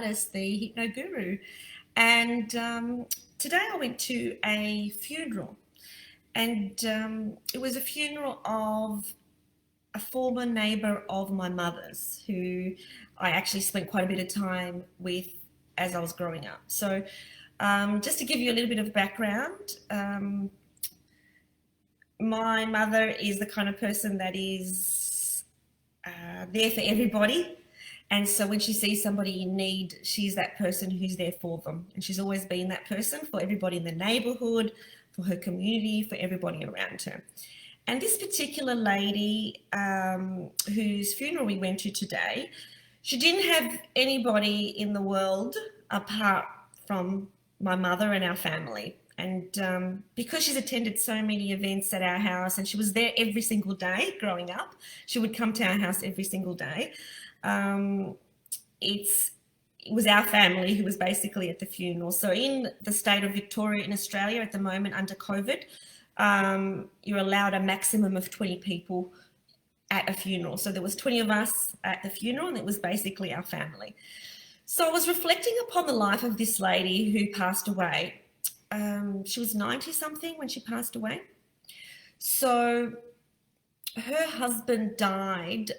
Alice, the Hypno Guru. And today I went to a funeral, and it was a funeral of a former neighbour of my mother's, who I actually spent quite a bit of time with as I was growing up. So, just to give you a little bit of background, my mother is the kind of person that is there for everybody. And so when she sees somebody in need, she's that person who's there for them. And she's always been that person for everybody in the neighbourhood, for her community, for everybody around her. And this particular lady, whose funeral we went to today, she didn't have anybody in the world apart from my mother and our family. And because she's attended so many events at our house, and she was there every single day growing up, she would come to our house every single day. It was our family who was basically at the funeral. So in the state of Victoria in Australia at the moment under COVID, you're allowed a maximum of 20 people at a funeral. So there was 20 of us at the funeral, and it was basically our family. So I was reflecting upon the life of this lady who passed away. She was 90 something when she passed away. So her husband died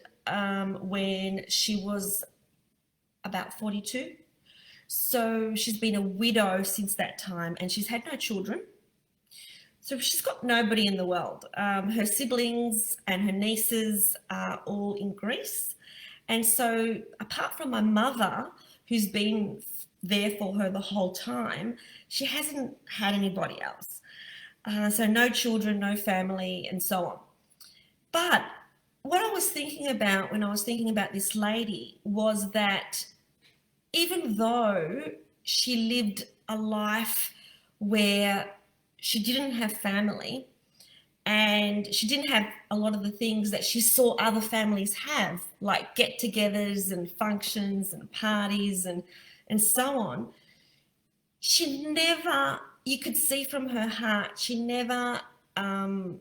when she was about 42. So she's been a widow since that time, and she's had no children. So she's got nobody in the world. Her siblings and her nieces are all in Greece. And so apart from my mother, who's been there for her the whole time, she hasn't had anybody else. So no children, no family, and so on. But what I was thinking about when I was thinking about this lady was that even though she lived a life where she didn't have family, and she didn't have a lot of the things that she saw other families have, like get-togethers and functions and parties and so on, she never, you could see from her heart, she never, there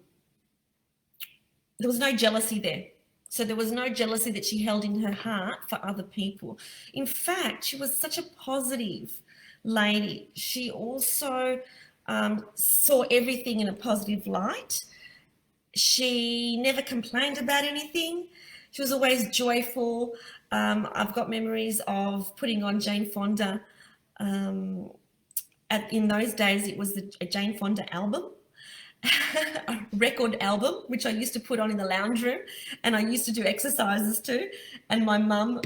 was no jealousy there. So there was no jealousy that she held in her heart for other people. In fact, she was such a positive lady. She also saw everything in a positive light. She never complained about anything. She was always joyful. I've got memories of putting on Jane Fonda. In those days, it was a Jane Fonda album, a record album, which I used to put on in the lounge room, and I used to do exercises too. And my mum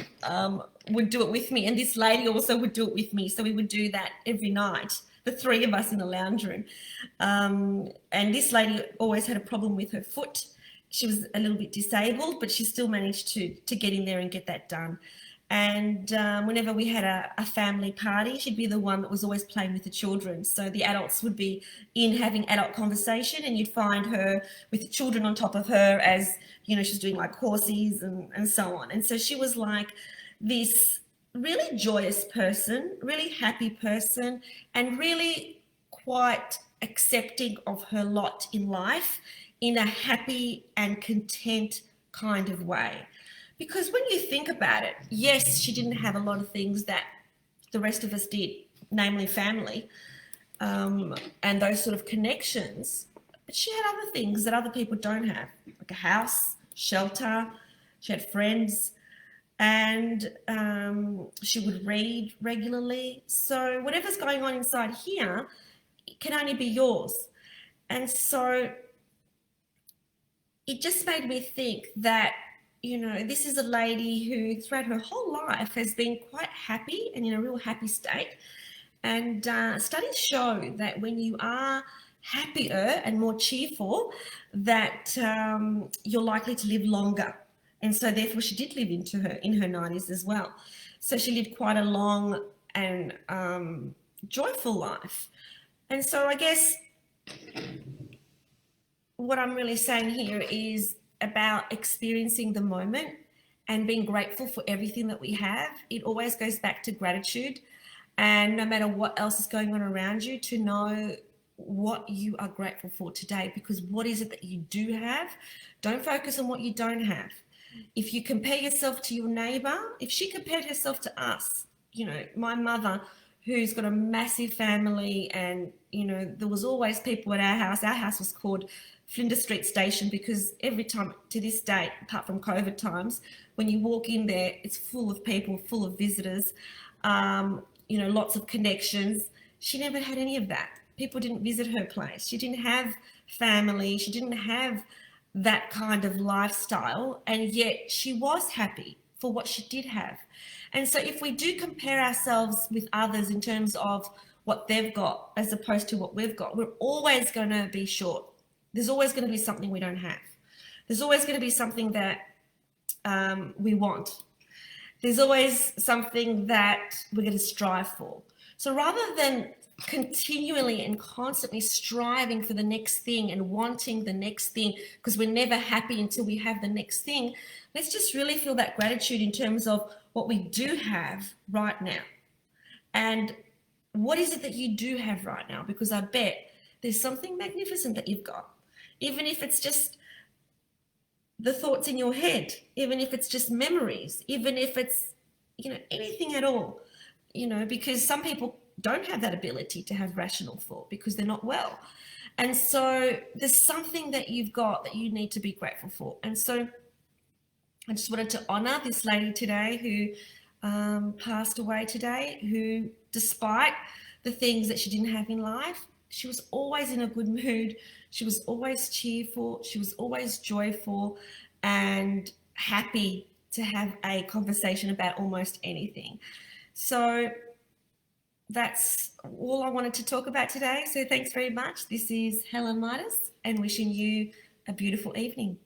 would do it with me, and this lady also would do it with me. So we would do that every night, the three of us in the lounge room. And this lady always had a problem with her foot. She was a little bit disabled, but she still managed to get in there and get that done. And whenever we had a family party, she'd be the one that was always playing with the children. So the adults would be in having adult conversation, and you'd find her with the children on top of her as, you know, she's doing like horses and so on. And so she was like this really joyous person, really happy person, and really quite accepting of her lot in life in a happy and content kind of way. Because when you think about it, yes, she didn't have a lot of things that the rest of us did, namely family, and those sort of connections, but she had other things that other people don't have, like a house, shelter, she had friends, and she would read regularly. So whatever's going on inside here, it can only be yours. And so it just made me think that, you know, this is a lady who throughout her whole life has been quite happy and in a real happy state. And studies show that when you are happier and more cheerful, that you're likely to live longer. And so therefore she did live in her 90s as well. So she lived quite a long and joyful life. And so I guess what I'm really saying here is about experiencing the moment and being grateful for everything that we have. It always goes back to gratitude, and no matter what else is going on around you, to know what you are grateful for today, because what is it that you do have? Don't focus on what you don't have. If you compare yourself to your neighbor, if she compared herself to us, my mother, who's got a massive family, and there was always people at our house. Our house was called Flinders Street Station because every time to this date, apart from COVID times, when you walk in there, it's full of people, full of visitors, lots of connections. She never had any of that. People didn't visit her place. She didn't have family. She didn't have that kind of lifestyle, and yet she was happy for what she did have. And so if we do compare ourselves with others in terms of what they've got as opposed to what we've got, we're always going to be short. There's always going to be something we don't have. There's always going to be something that we want. There's always something that we're going to strive for. So rather than continually and constantly striving for the next thing and wanting the next thing, because we're never happy until we have the next thing, let's just really feel that gratitude in terms of what we do have right now. And what is it that you do have right now? Because I bet there's something magnificent that you've got, even if it's just the thoughts in your head, even if it's just memories, even if it's, anything at all, because some people don't have that ability to have rational thought because they're not well. And so there's something that you've got that you need to be grateful for. And so I just wanted to honor this lady today who passed away today, who, despite the things that she didn't have in life, she was always in a good mood. She was always cheerful. She was always joyful and happy to have a conversation about almost anything. So that's all I wanted to talk about today. So thanks very much. This is Helen Midas, and wishing you a beautiful evening.